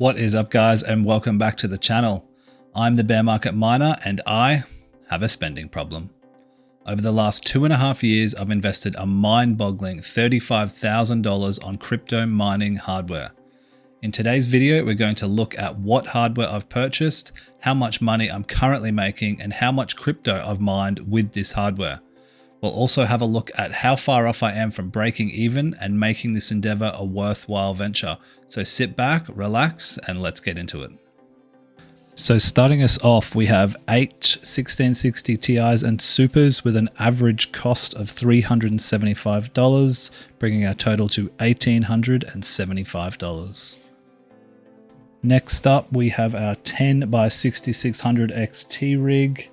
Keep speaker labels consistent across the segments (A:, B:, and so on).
A: What is up, guys, and welcome back to the channel. I'm the bear market miner and I have a spending problem. Over the last 2.5 years, I've invested a mind-boggling $35,000 on crypto mining hardware. In today's video, we're going to look at what hardware I've purchased, how much money I'm currently making, and how much crypto I've mined with this hardware. We'll also have a look at how far off I am from breaking even and making this endeavor a worthwhile venture. So sit back, relax, and let's get into it. So starting us off, we have 8 1660 Ti's and Supers with an average cost of $375, bringing our total to $1,875. Next up, we have our 10 by 6600 XT rig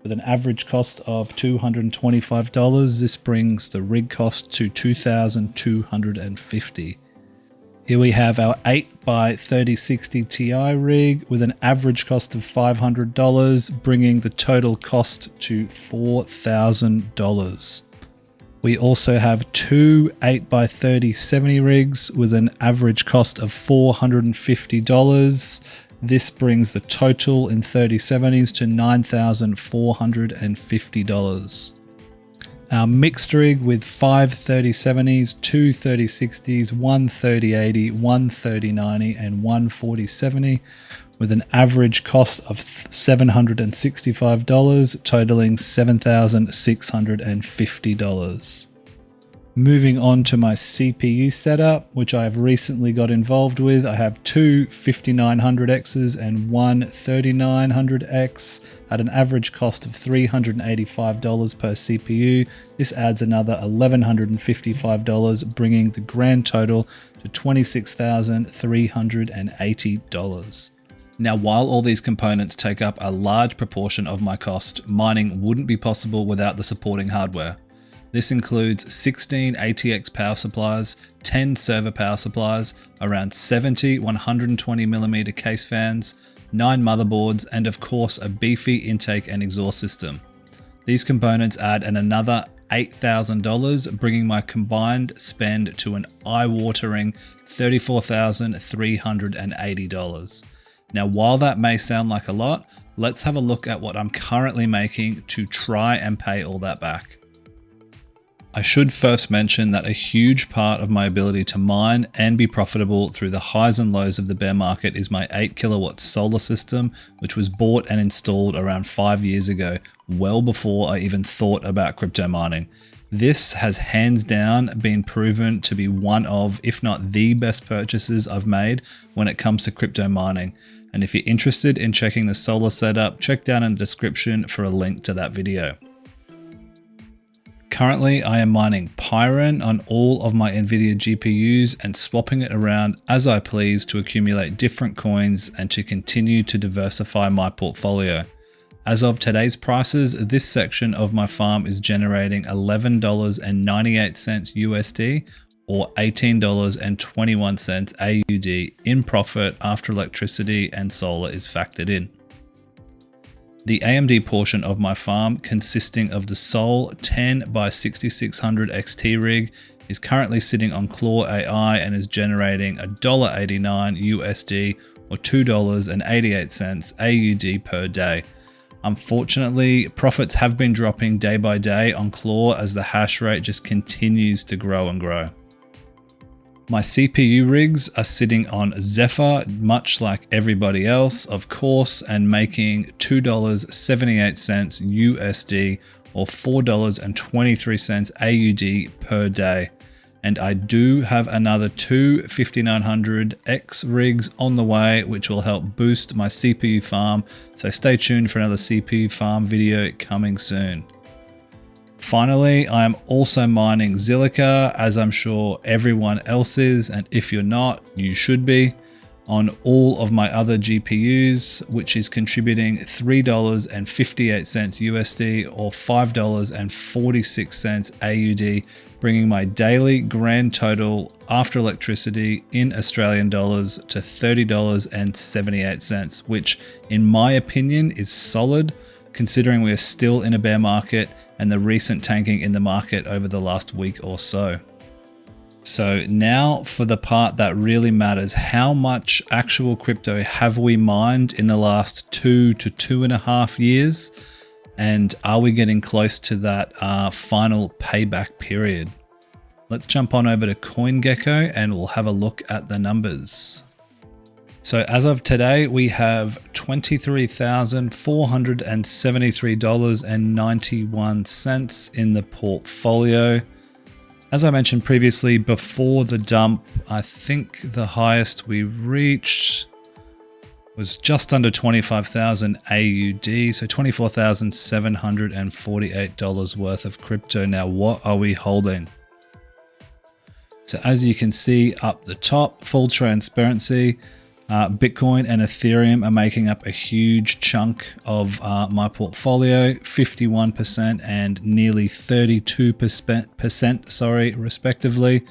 A: with an average cost of $225. This brings the rig cost to $2,250. Here we have our 8 by 3060 Ti rig with an average cost of $500, bringing the total cost to $4,000. We also have two 8 by 3070 rigs with an average cost of $450. This brings the total in 3070s to $9,450. Our mixed rig with 5 3070s, 2 3060s, 1 3080, 1 3090 and 1 4070 with an average cost of $765, totaling $7,650. Moving on to my CPU setup, which I have recently got involved with. I have two 5900Xs and one 3900X at an average cost of $385 per CPU. This adds another $1,155, bringing the grand total to $26,380. Now, while all these components take up a large proportion of my cost, mining wouldn't be possible without the supporting hardware. This includes 16 ATX power supplies, 10 server power supplies, around 70 120mm case fans, 9 motherboards, and of course a beefy intake and exhaust system. These components add another $8,000, bringing my combined spend to an eye-watering $34,380. Now, while that may sound like a lot, let's have a look at what I'm currently making to try and pay all that back. I should first mention that a huge part of my ability to mine and be profitable through the highs and lows of the bear market is my 8 kilowatt solar system, which was bought and installed around 5 years ago, well before I even thought about crypto mining. This has hands down been proven to be one of, if not the best purchases I've made when it comes to crypto mining. And if you're interested in checking the solar setup, check down in the description for a link to that video. Currently, I am mining Pyron on all of my NVIDIA GPUs and swapping it around as I please to accumulate different coins and to continue to diversify my portfolio. As of today's prices, this section of my farm is generating $11.98 USD or $18.21 AUD in profit after electricity and solar is factored in. The AMD portion of my farm, consisting of the sole 10 by 6600 XT rig, is currently sitting on Claw AI and is generating $1.89 USD or $2.88 AUD per day. Unfortunately, profits have been dropping day by day on Claw as the hash rate just continues to grow and grow. My CPU rigs are sitting on Zephyr, much like everybody else, of course, and making $2.78 USD or $4.23 AUD per day. And I do have another two 5900X rigs on the way, which will help boost my CPU farm. So stay tuned for another CPU farm video coming soon. Finally, I am also mining Zilliqa, as I'm sure everyone else is, and if you're not, you should be, on all of my other GPUs, which is contributing $3.58 USD or $5.46 AUD, bringing my daily grand total after electricity in Australian dollars to $30.78, which in my opinion is solid, considering we are still in a bear market and the recent tanking in the market over the last week or so. So now for the part that really matters, how much actual crypto have we mined in the last 2 to 2.5 years? And are we getting close to that final payback period? Let's jump on over to CoinGecko and we'll have a look at the numbers. So as of today, we have $23,473.91 in the portfolio. As I mentioned previously, before the dump, I think the highest we reached was just under 25,000 AUD, so $24,748 worth of crypto. Now, what are we holding? So as you can see up the top, full transparency, Bitcoin and Ethereum are making up a huge chunk of my portfolio, 51% and nearly 32%, respectively.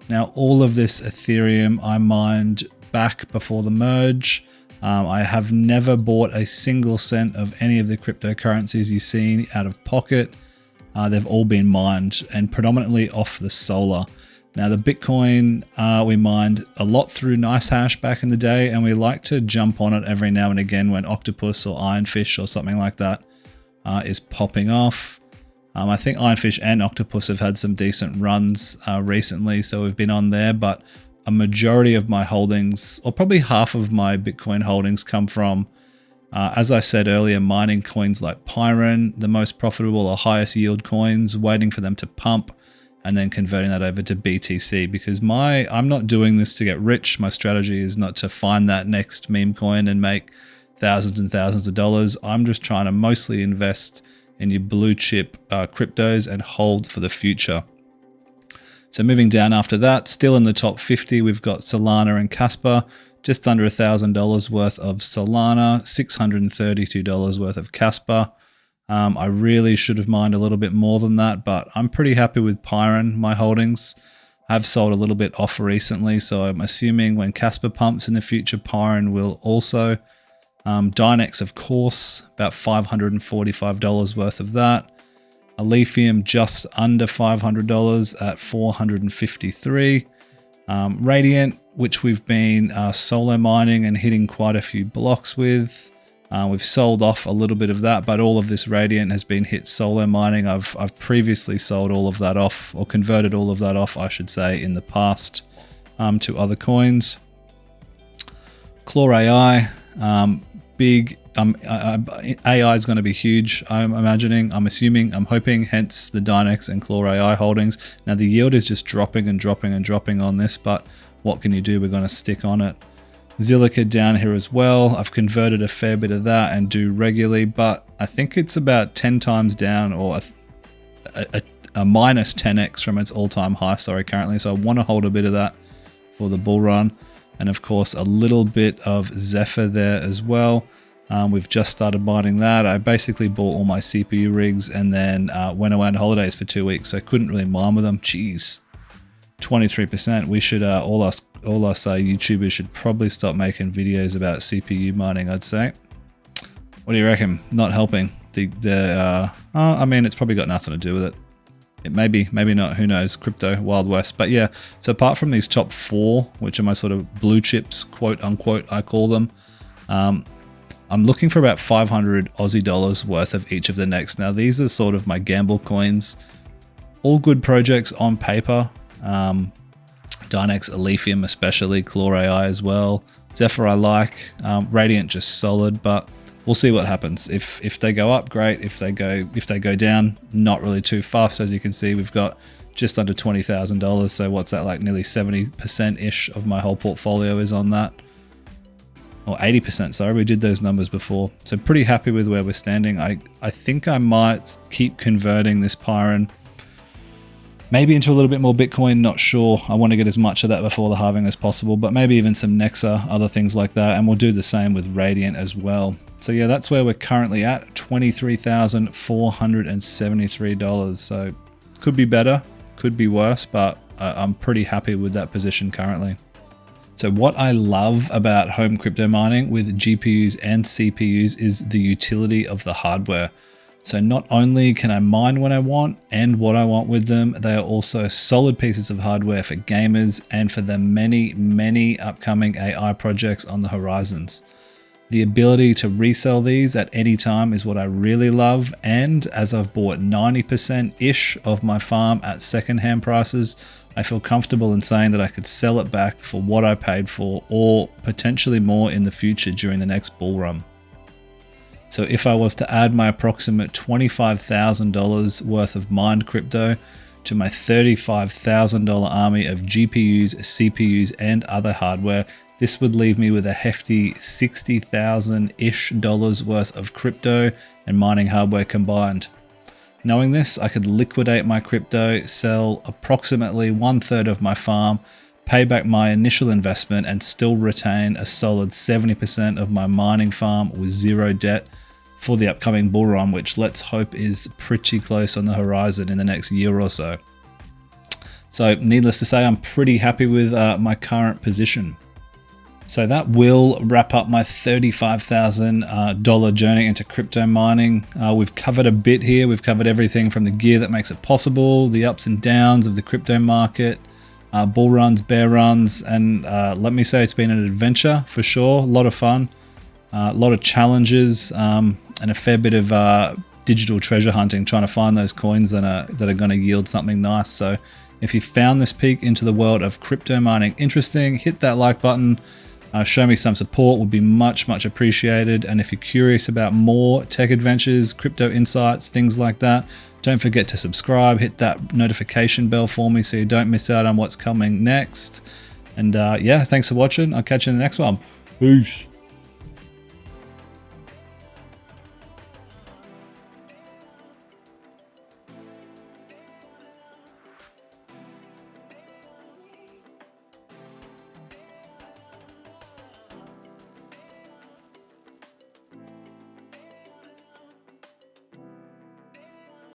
A: Now, all of this Ethereum I mined back before the merge. I have never bought a single cent of any of the cryptocurrencies you've seen out of pocket. They've all been mined and predominantly off the Solar. Now the Bitcoin, we mined a lot through NiceHash back in the day, and we like to jump on it every now and again when Octopus or Ironfish or something like that is popping off. I think Ironfish and Octopus have had some decent runs recently, so we've been on there, but a majority of my holdings, or probably half of my Bitcoin holdings, come from, as I said earlier, mining coins like Pyron, the most profitable or highest yield coins, waiting for them to pump, and then converting that over to BTC, because I'm not doing this to get rich. My strategy is not to find that next meme coin and make thousands and thousands of dollars. I'm just trying to mostly invest in your blue chip cryptos and hold for the future. So moving down after that, still in the top 50, we've got Solana and Casper, just under $1,000 worth of Solana, $632 worth of Casper. I really should have mined a little bit more than that, but I'm pretty happy with Pyron, my holdings. I've sold a little bit off recently, so I'm assuming when Casper pumps in the future, Pyron will also. Dynex, of course, about $545 worth of that. Ethereum just under $500 at $453. Radiant, which we've been solo mining and hitting quite a few blocks with. We've sold off a little bit of that, but all of this Radiant has been hit solo mining. I've previously sold all of that off, or converted all of that off, I should say, in the past to other coins. Claw AI, big. AI is going to be huge, I'm imagining, I'm assuming, I'm hoping, hence the Dynex and Claw AI holdings. Now the yield is just dropping and dropping and dropping on this, but what can you do? We're going to stick on it. Zilliqa down here as well. I've converted a fair bit of that and do regularly, but I think it's about 10 times down, or a minus 10x from its all-time high, currently. So I want to hold a bit of that for the bull run. And of course, a little bit of Zephyr there as well. We've just started mining that. I basically bought all my CPU rigs and then went away on holidays for 2 weeks, so I couldn't really mine with them. Jeez, 23%. We should, all us YouTubers should probably stop making videos about CPU mining, I'd say. What do you reckon? Not helping. I mean, it's probably got nothing to do with it. It may be, maybe not, who knows, crypto, Wild West. But yeah, so apart from these top 4, which are my sort of blue chips, quote unquote, I call them, I'm looking for about 500 Aussie dollars worth of each of the next. Now, these are sort of my gamble coins. All good projects on paper. Dynex, Ethereum especially, Claw AI as well. Zephyr I like. Radiant just solid, but we'll see what happens. If they go up, great. If they go down, not really too fast. As you can see, we've got just under $20,000. So what's that, like nearly 70%-ish of my whole portfolio is on that. Or 80%, sorry, we did those numbers before. So pretty happy with where we're standing. I think I might keep converting this Pyron maybe into a little bit more Bitcoin, not sure. I want to get as much of that before the halving as possible, but maybe even some Nexa, other things like that. And we'll do the same with Radiant as well. So yeah, that's where we're currently at, $23,473. So could be better, could be worse, but I'm pretty happy with that position currently. So what I love about home crypto mining with GPUs and CPUs is the utility of the hardware. So not only can I mine when I want and what I want with them, they are also solid pieces of hardware for gamers and for the many upcoming AI projects on the horizons. The ability to resell these at any time is what I really love, and as I've bought 90%-ish of my farm at secondhand prices, I feel comfortable in saying that I could sell it back for what I paid for or potentially more in the future during the next bull run. So if I was to add my approximate $25,000 worth of mined crypto to my $35,000 army of GPUs, CPUs, and other hardware, this would leave me with a hefty $60,000-ish worth of crypto and mining hardware combined. Knowing this, I could liquidate my crypto, sell approximately 1/3 of my farm, pay back my initial investment, and still retain a solid 70% of my mining farm with zero debt for the upcoming bull run, which let's hope is pretty close on the horizon in the next year or so. So needless to say, I'm pretty happy with my current position. So that will wrap up my $35,000 journey into crypto mining. We've covered a bit here. We've covered everything from the gear that makes it possible, the ups and downs of the crypto market, bull runs, bear runs, and let me say it's been an adventure for sure. A lot of fun, a lot of challenges, and a fair bit of digital treasure hunting, trying to find those coins that are going to yield something nice. So if you found this peek into the world of crypto mining interesting, hit that like button. Show me some support, would be much appreciated. And if you're curious about more tech adventures, crypto insights, things like that, don't forget to subscribe, hit that notification bell for me so you don't miss out on what's coming next. And yeah, thanks for watching. I'll catch you in the next one. Peace.